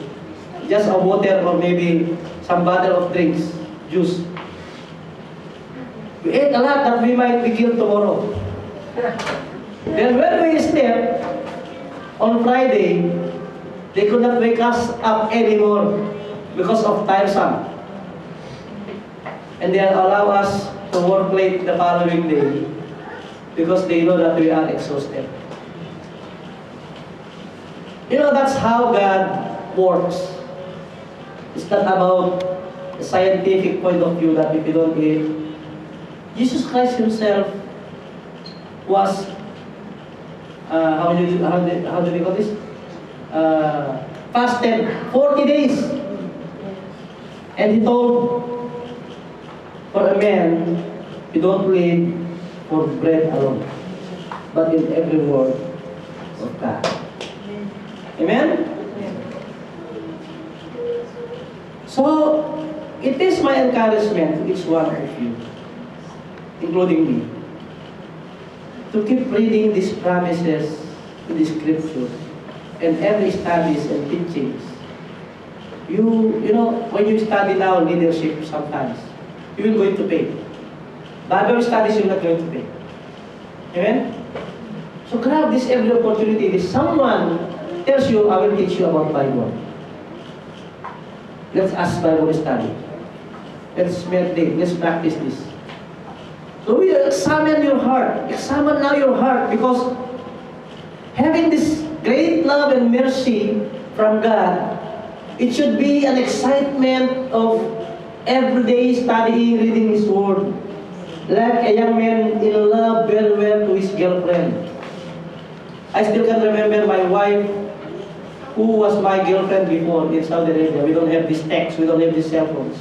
Just a water or maybe some bottle of drinks, juice. We ate a lot that we might be killed tomorrow. Then when we slept on Friday, they could not wake us up anymore because of tiresome. And they allow us to work late the following day because they know that we are exhausted. You know, that's how God works. It's not about a scientific point of view that if you don't eat. Jesus Christ Himself was, how do we call this? Fasted 40 days. And He told, for a man, you don't live for bread alone, but in every word of God. Amen? So, it is my encouragement to each one of you, including me, to keep reading these promises in the scripture and every studies and teachings, you know, when you study now leadership sometimes, you will going to pay. Bible studies, you're not going to pay. Amen? So grab this every opportunity. If someone tells you, I will teach you about Bible. Let's ask Bible study. Let's meditate. Let's practice this. So we examine your heart. Examine now your heart, because having this great love and mercy from God, it should be an excitement of everyday studying, reading His Word. Like a young man in love very well to his girlfriend. I still can remember my wife, who was my girlfriend before in Saudi Arabia. We don't have this text, we don't have these cell phones.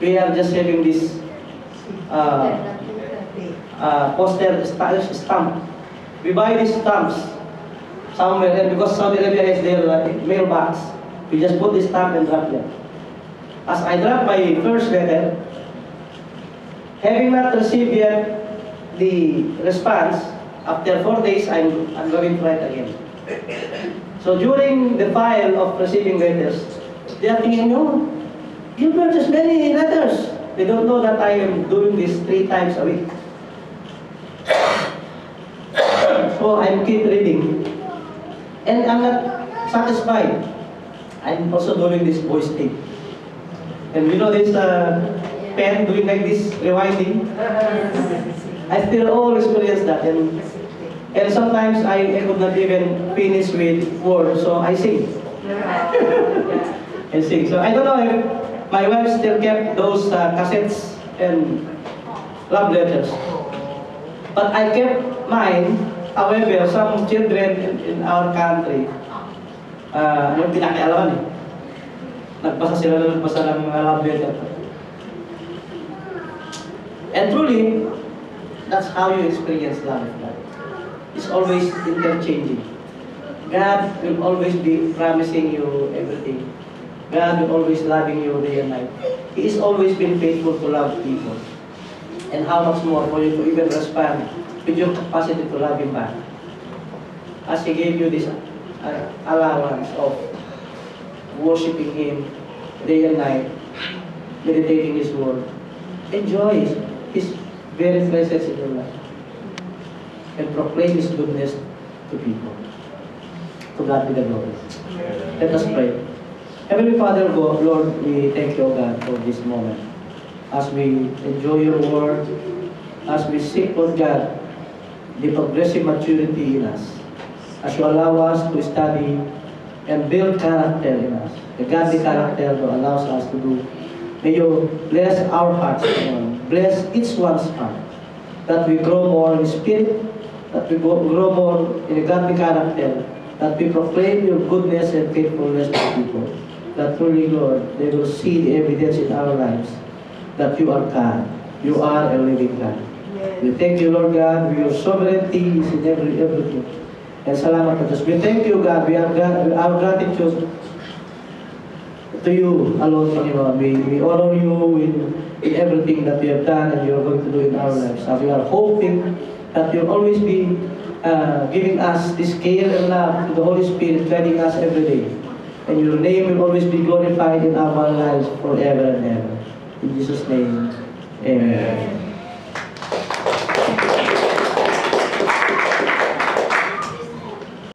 We are just having this poster stamp. We buy these stamps somewhere, and because Saudi Arabia has their mailbox, we just put this stamp and drop them. As I drop my first letter, having not received yet the response, after 4 days, I'm going to write again. So during the file of receiving letters, they are thinking, no, Gilbert has many letters. They don't know that I am doing this 3 times a week. So I keep reading. And I'm not satisfied. I'm also doing this voice thing. And you know this pen doing like this, rewinding? I still always experience that. And sometimes I could not even finish with words, so I sing. I sing. So I don't know if my wife still kept those cassettes and love letters. But I kept mine. However, some children in our country, yung pinakialaman eh. Nagpasa sila ng mga love letter. And truly, that's how you experience love of God. It's always interchanging. God will always be promising you everything. God will always loving you day and night. He is always been faithful to love people. And how much more for you to even respond with your capacity to love Him back. As He gave you this allowance of worshiping Him day and night, meditating His Word. Enjoy His very presence in your life. And proclaim His goodness to people. To God be the glory. Let us pray. Heavenly Father, Lord, we thank you, God, for this moment. As we enjoy your word, as we seek, Lord God, the progressive maturity in us, as you allow us to study and build character in us, the godly character that allows us to do. May you bless our hearts, Lord. Bless each one's heart, that we grow more in spirit, that we grow more in a godly character, that we proclaim your goodness and faithfulness to people, that truly, Lord, they will see the evidence in our lives that you are God. You are a living God. Yes. We thank you, Lord God, for your sovereignty is in everything. And salamat at us. We thank you, God. Our gratitude to you alone, Panginoon. We honor you in everything that you have done and you are going to do in our lives. And we are hoping that you'll always be giving us this care and love to the Holy Spirit, guiding us every day. And your name will always be glorified in our lives forever and ever. In Jesus' name, amen.